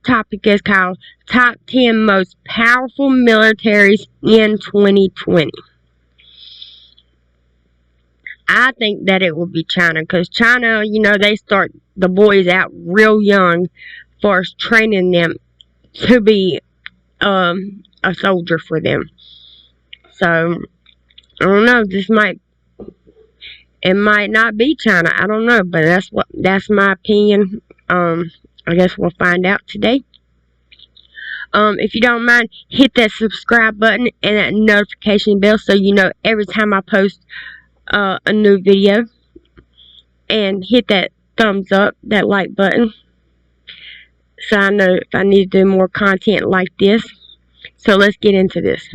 topic is called Top 10 Most Powerful Militaries in 2020. I think that it will be China, because China, they start the boys out real young for training them to be a soldier for them. So, I don't know, it might not be China, I don't know, but that's my opinion. I guess we'll find out today. If you don't mind, hit that subscribe button and that notification bell so you know every time I post a new video. And hit that thumbs up, that like button, so I know if I need to do more content like this. So let's get into this.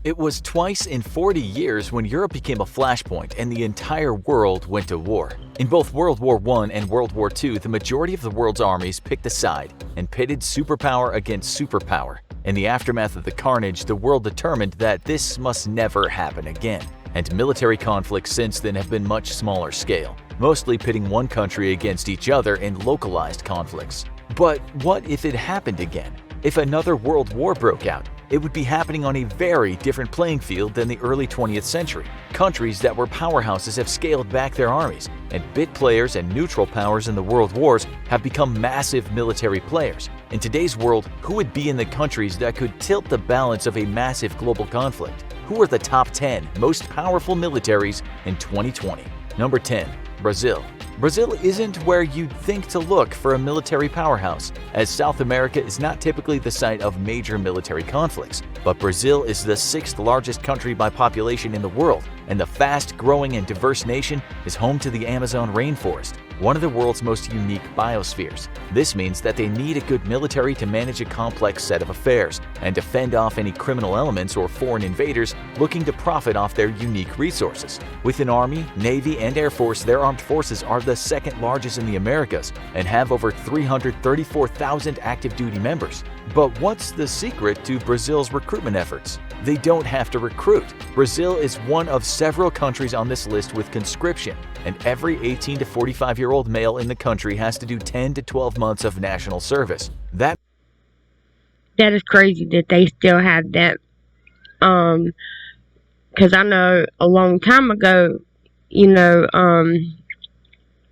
It was twice in 40 years when Europe became a flashpoint and the entire world went to war. In both World War I and World War II, the majority of the world's armies picked a side and pitted superpower against superpower. In the aftermath of the carnage, the world determined that this must never happen again. And military conflicts since then have been much smaller scale, mostly pitting one country against each other in localized conflicts. But what if it happened again? If another world war broke out, it would be happening on a very different playing field than the early 20th century. Countries that were powerhouses have scaled back their armies, and bit players and neutral powers in the world wars have become massive military players. In today's world, who would be in the countries that could tilt the balance of a massive global conflict? Who are the top 10 most powerful militaries in 2020? Number 10. Brazil. Brazil isn't where you'd think to look for a military powerhouse, as South America is not typically the site of major military conflicts. But Brazil is the 6th largest country by population in the world, and the fast-growing and diverse nation is home to the Amazon rainforest, one of the world's most unique biospheres. This means that they need a good military to manage a complex set of affairs and to fend off any criminal elements or foreign invaders looking to profit off their unique resources. With an army, navy, and air force, their armed forces are the 2nd largest in the Americas and have over 334,000 active duty members. But what's the secret to Brazil's recruitment efforts? They don't have to recruit. Brazil is one of several countries on this list with conscription, and every 18 to 45-year-old male in the country has to do 10 to 12 months of national service. That is crazy that they still have that. Because I know a long time ago,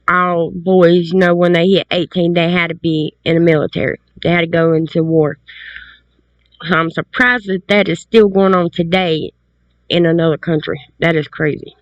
all boys, when they hit 18, they had to be in the military. They had to go into war. So I'm surprised that is still going on today in another country. That is crazy.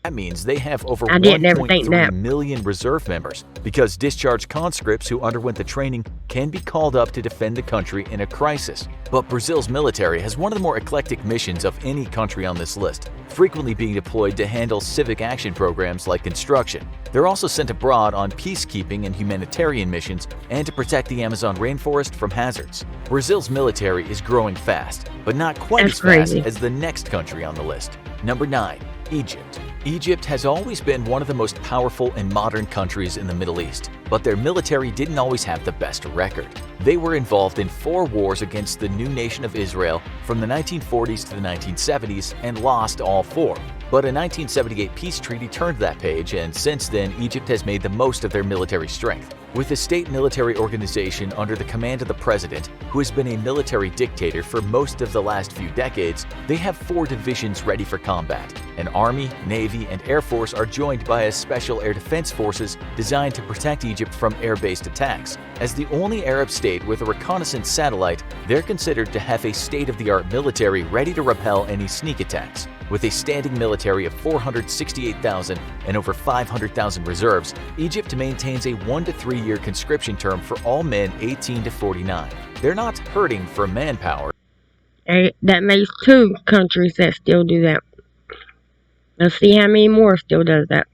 That means they have over 1.3 million reserve members, because discharged conscripts who underwent the training can be called up to defend the country in a crisis. But Brazil's military has one of the more eclectic missions of any country on this list, frequently being deployed to handle civic action programs like construction. They're also sent abroad on peacekeeping and humanitarian missions and to protect the Amazon rainforest from hazards. Brazil's military is growing fast, but not quite as fast as the next country on the list. Number 9. Egypt. Egypt has always been one of the most powerful and modern countries in the Middle East, but their military didn't always have the best record. They were involved in 4 wars against the new nation of Israel from the 1940s to the 1970s and lost all 4. But a 1978 peace treaty turned that page, and since then Egypt has made the most of their military strength. With a state military organization under the command of the president, who has been a military dictator for most of the last few decades, they have 4 divisions ready for combat. An army, navy, and air force are joined by a special air defense forces designed to protect Egypt from air-based attacks. As the only Arab state with a reconnaissance satellite, they're considered to have a state-of-the-art military ready to repel any sneak attacks. With a standing military of 468,000 and over 500,000 reserves, Egypt maintains a 1 to 3 year conscription term for all men 18 to 49. They're not hurting for manpower. That makes 2 countries that still do that. Let's see how many more still does that.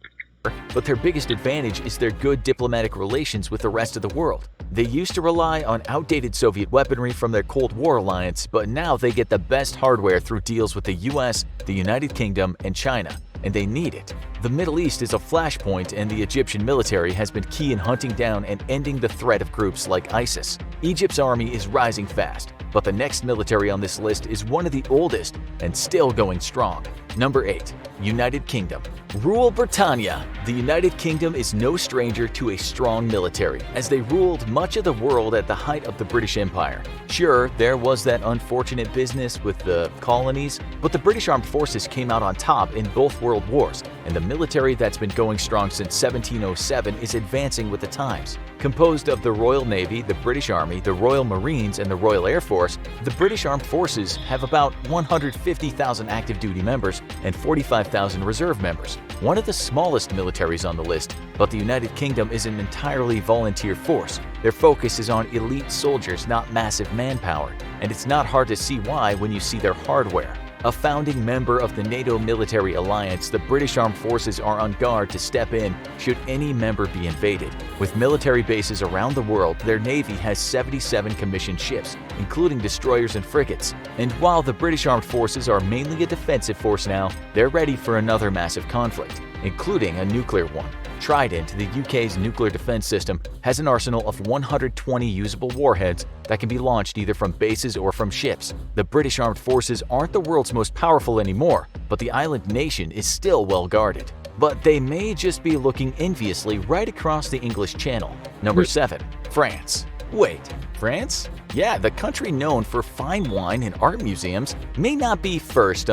But their biggest advantage is their good diplomatic relations with the rest of the world. They used to rely on outdated Soviet weaponry from their Cold War alliance, but now they get the best hardware through deals with the US, the United Kingdom, and China, and they need it. The Middle East is a flashpoint, and the Egyptian military has been key in hunting down and ending the threat of groups like ISIS. Egypt's army is rising fast, But the next military on this list is one of the oldest and still going strong. Number 8. United Kingdom. Rule Britannia. The United Kingdom is no stranger to a strong military, as they ruled much of the world at the height of the British Empire. Sure, there was that unfortunate business with the colonies, but the British Armed Forces came out on top in both world wars, and the military that's been going strong since 1707 is advancing with the times. Composed of the Royal Navy, the British Army, the Royal Marines, and the Royal Air Force, the British Armed Forces have about 150,000 active duty members and 45,000 reserve members. One of the smallest militaries on the list, but the United Kingdom is an entirely volunteer force. Their focus is on elite soldiers, not massive manpower, and it's not hard to see why when you see their hardware. A founding member of the NATO military alliance, the British Armed Forces are on guard to step in should any member be invaded. With military bases around the world, their navy has 77 commissioned ships, including destroyers and frigates. And while the British Armed Forces are mainly a defensive force now, they're ready for another massive conflict, including a nuclear one. Trident, the UK's nuclear defense system, has an arsenal of 120 usable warheads that can be launched either from bases or from ships. The British Armed Forces aren't the world's most powerful anymore, but the island nation is still well guarded. But they may just be looking enviously right across the English Channel. Number 7. France. Wait, France? Yeah, the country known for fine wine and art museums may not be first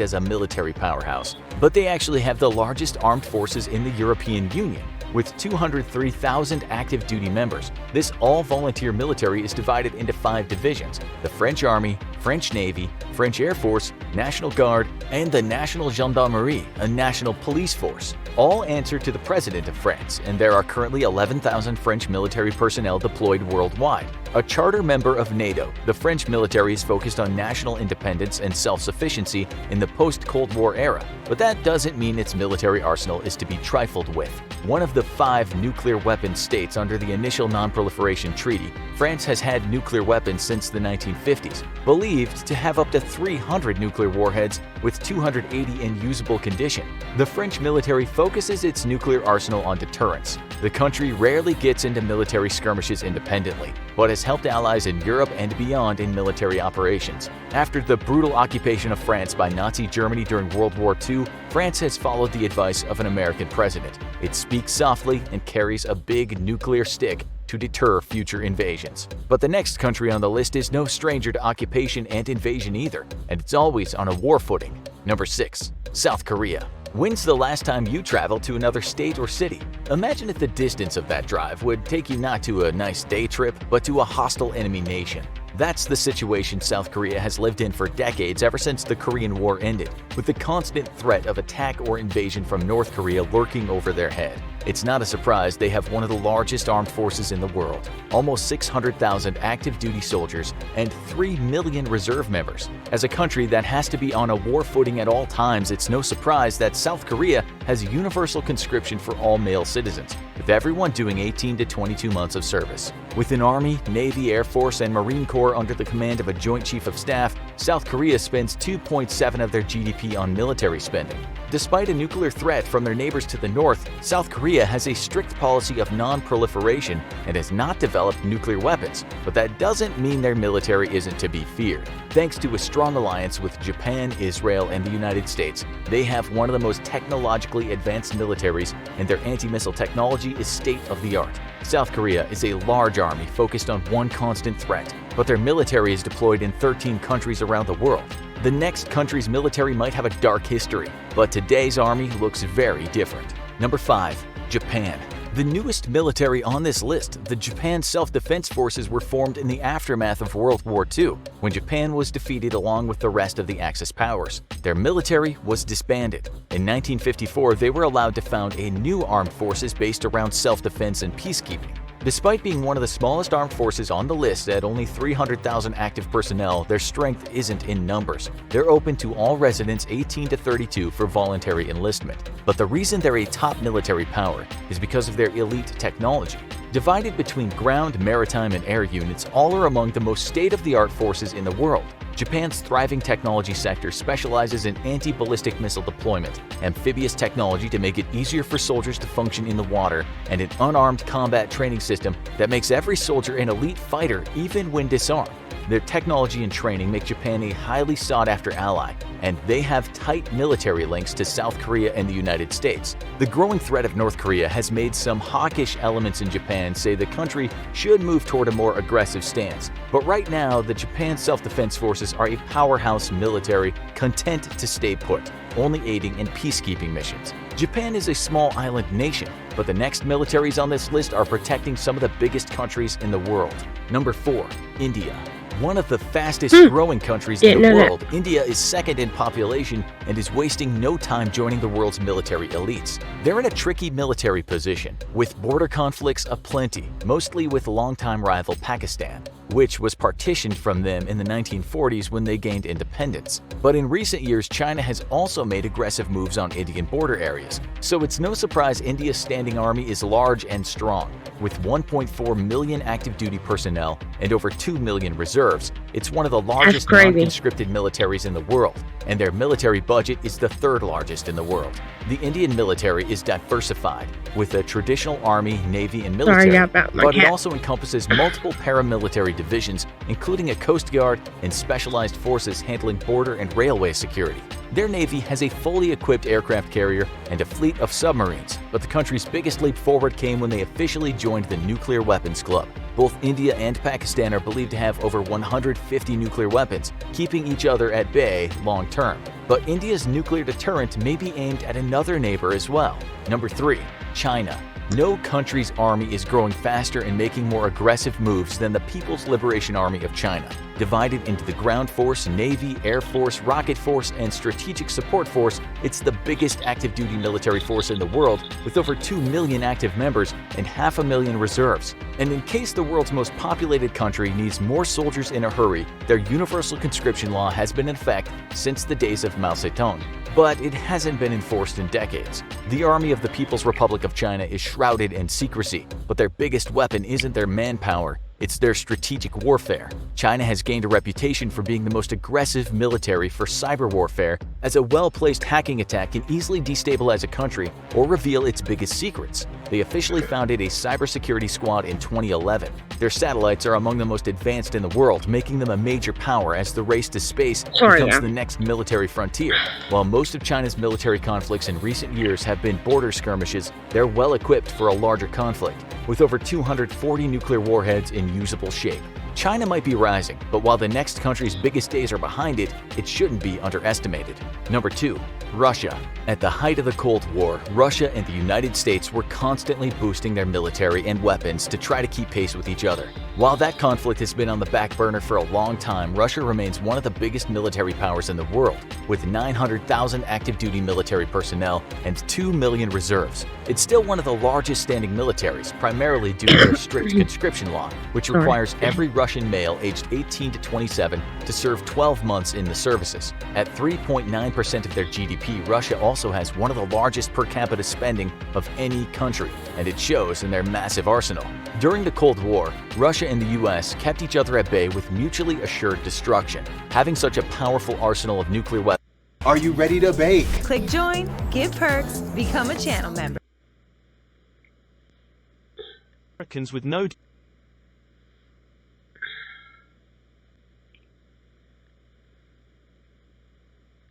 as a military powerhouse, but they actually have the largest armed forces in the European Union, with 203,000 active duty members. This all-volunteer military is divided into 5 divisions: the French Army, French Navy, French Air Force, National Guard, and the National Gendarmerie, a national police force. All answer to the President of France, and there are currently 11,000 French military personnel deployed worldwide. A charter member of NATO, the French military is focused on national independence and self-sufficiency in the post-Cold War era, but that doesn't mean its military arsenal is to be trifled with. One of the 5 nuclear weapons states under the initial Non-Proliferation Treaty, France has had nuclear weapons since the 1950s, believed to have up to 300 nuclear warheads with 280 in usable condition. The French military focuses its nuclear arsenal on deterrence. The country rarely gets into military skirmishes independently, but has helped allies in Europe and beyond in military operations. After the brutal occupation of France by Nazi Germany during World War II, France has followed the advice of an American president. It speaks softly and carries a big nuclear stick to deter future invasions. But the next country on the list is no stranger to occupation and invasion either, and it's always on a war footing. Number 6. South Korea. When's the last time you traveled to another state or city? Imagine if the distance of that drive would take you not to a nice day trip, but to a hostile enemy nation. That's the situation South Korea has lived in for decades, ever since the Korean War ended, with the constant threat of attack or invasion from North Korea lurking over their head. It's not a surprise they have one of the largest armed forces in the world, almost 600,000 active duty soldiers and 3 million reserve members. As a country that has to be on a war footing at all times, it's no surprise that South Korea has universal conscription for all male citizens, with everyone doing 18 to 22 months of service. With an Army, Navy, Air Force, and Marine Corps under the command of a Joint Chief of Staff, South Korea spends 2.7% of their GDP on military spending. Despite a nuclear threat from their neighbors to the north, South Korea has a strict policy of non-proliferation and has not developed nuclear weapons, but that doesn't mean their military isn't to be feared. Thanks to a strong alliance with Japan, Israel, and the United States, they have one of the most technologically advanced militaries, and their anti-missile technology is state-of-the-art. South Korea is a large army focused on one constant threat, but their military is deployed in 13 countries around the world. The next country's military might have a dark history, but today's army looks very different. Number 5. Japan. The newest military on this list, the Japan Self-Defense Forces, were formed in the aftermath of World War II, when Japan was defeated along with the rest of the Axis powers. Their military was disbanded. In 1954, they were allowed to found a new armed forces based around self-defense and peacekeeping. Despite being one of the smallest armed forces on the list at only 300,000 active personnel, their strength isn't in numbers. They're open to all residents 18 to 32 for voluntary enlistment. But the reason they're a top military power is because of their elite technology. Divided between ground, maritime, and air units, all are among the most state-of-the-art forces in the world. Japan's thriving technology sector specializes in anti-ballistic missile deployment, amphibious technology to make it easier for soldiers to function in the water, and an unarmed combat training system that makes every soldier an elite fighter even when disarmed. Their technology and training make Japan a highly sought-after ally, and they have tight military links to South Korea and the United States. The growing threat of North Korea has made some hawkish elements in Japan say the country should move toward a more aggressive stance. But right now, the Japan Self-Defense Forces are a powerhouse military content to stay put, only aiding in peacekeeping missions. Japan is a small island nation, but the next militaries on this list are protecting some of the biggest countries in the world. Number 4. India. One of the fastest growing countries in the world, India is second in population and is wasting no time joining the world's military elites. They're in a tricky military position, with border conflicts aplenty, mostly with longtime rival Pakistan, which was partitioned from them in the 1940s when they gained independence. But in recent years, China has also made aggressive moves on Indian border areas, so it's no surprise India's standing army is large and strong. With 1.4 million active duty personnel and over 2 million reserves, it's one of the largest non-conscripted militaries in the world, and their military budget is the third largest in the world. The Indian military is diversified, with a traditional army, navy, and military, but it also encompasses multiple paramilitary divisions, including a coast guard and specialized forces handling border and railway security. Their navy has a fully equipped aircraft carrier and a fleet of submarines, but the country's biggest leap forward came when they officially joined the Nuclear Weapons Club. Both India and Pakistan are believed to have over 150 nuclear weapons, keeping each other at bay long term. But India's nuclear deterrent may be aimed at another neighbor as well. Number 3. China. No country's army is growing faster and making more aggressive moves than the People's Liberation Army of China. Divided into the ground force, navy, air force, rocket force, and strategic support force, it's the biggest active-duty military force in the world, with over 2 million active members and 500,000 reserves. And in case the world's most populated country needs more soldiers in a hurry, their universal conscription law has been in effect since the days of Mao Zedong, but it hasn't been enforced in decades. The Army of the People's Republic of China is shrouded in secrecy, but their biggest weapon isn't their manpower, it's their strategic warfare. China has gained a reputation for being the most aggressive military for cyber warfare, as a well-placed hacking attack can easily destabilize a country or reveal its biggest secrets. They officially founded a cybersecurity squad in 2011. Their satellites are among the most advanced in the world, making them a major power as the race to space becomes the next military frontier. While most of China's military conflicts in recent years have been border skirmishes, they're well equipped for a larger conflict, with over 240 nuclear warheads in usable shape. China might be rising, but while the next country's biggest days are behind it, it shouldn't be underestimated. Number 2. Russia. At the height of the Cold War, Russia and the United States were constantly boosting their military and weapons to try to keep pace with each other. While that conflict has been on the back burner for a long time, Russia remains one of the biggest military powers in the world, with 900,000 active-duty military personnel and 2 million reserves. It's still one of the largest standing militaries, primarily due to their strict conscription law, which requires every Russian male aged 18 to 27 to serve 12 months in the services. At 3.9% of their GDP, Russia also has one of the largest per capita spending of any country, and it shows in their massive arsenal. During the Cold War, Russia and the US kept each other at bay with mutually assured destruction. Having such a powerful arsenal of nuclear weapons. Are you ready to bake? Click join, give perks, become a channel member. Americans with no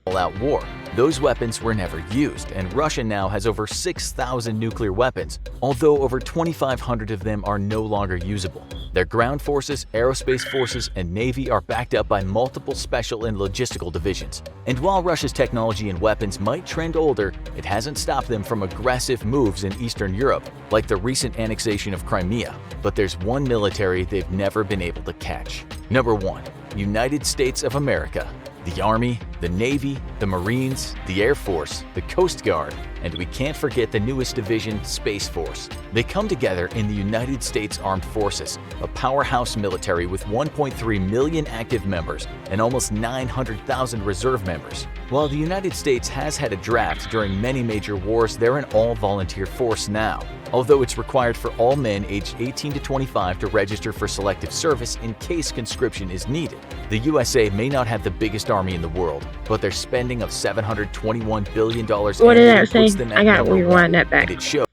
all-out war. Those weapons were never used, and Russia now has over 6,000 nuclear weapons, although over 2,500 of them are no longer usable. Their ground forces, aerospace forces, and navy are backed up by multiple special and logistical divisions. And while Russia's technology and weapons might trend older, it hasn't stopped them from aggressive moves in Eastern Europe, like the recent annexation of Crimea. But there's one military they've never been able to catch. Number 1. United States of America. The Army, the Navy, the Marines, the Air Force, the Coast Guard, and we can't forget the newest division, Space Force. They come together in the United States Armed Forces, a powerhouse military with 1.3 million active members and almost 900,000 reserve members. While the United States has had a draft during many major wars, they're an all-volunteer force now, although it's required for all men aged 18 to 25 to register for selective service in case conscription is needed. The USA may not have the biggest army in the world, but their spending of $721 billion What did that say? puts them at I gotta number rewind one, that back. and it shows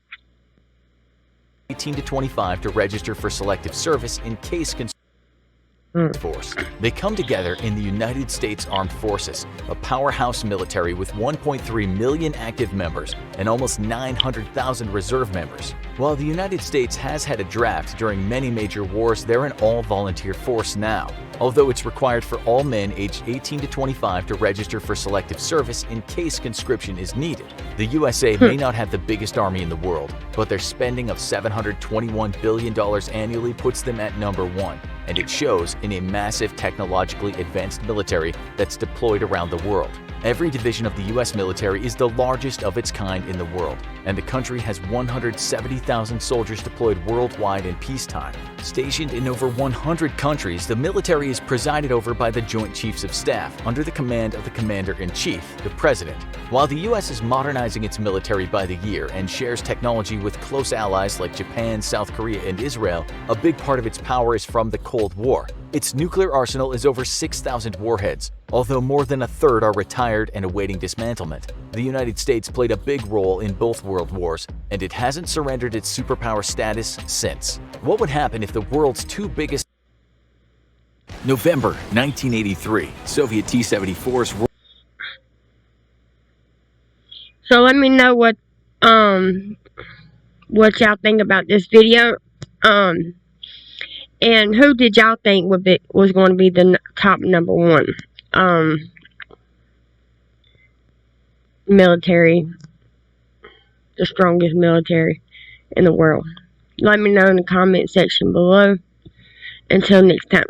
18 to 25 to register for selective service in case conscription. Force. They come together in the United States Armed Forces, a powerhouse military with 1.3 million active members and almost 900,000 reserve members. While the United States has had a draft during many major wars, they're an all-volunteer force now, although it's required for all men aged 18 to 25 to register for selective service in case conscription is needed. The USA may not have the biggest army in the world, but their spending of $721 billion annually puts them at number one, and it shows in a massive technologically advanced military that's deployed around the world. Every division of the U.S. military is the largest of its kind in the world, and the country has 170,000 soldiers deployed worldwide in peacetime. Stationed in over 100 countries, the military is presided over by the Joint Chiefs of Staff under the command of the Commander-in-Chief, the President. While the U.S. is modernizing its military by the year and shares technology with close allies like Japan, South Korea, and Israel, a big part of its power is from the Cold War. Its nuclear arsenal is over 6,000 warheads, although more than a third are retired and awaiting dismantlement. The United States played a big role in both world wars, and it hasn't surrendered its superpower status since. What would happen if the world's two biggest... November 1983, Soviet T-74s were... So let me know what y'all think about this video. And who did y'all think was going to be the top number one military, the strongest military in the world? Let me know in the comment section below. Until next time.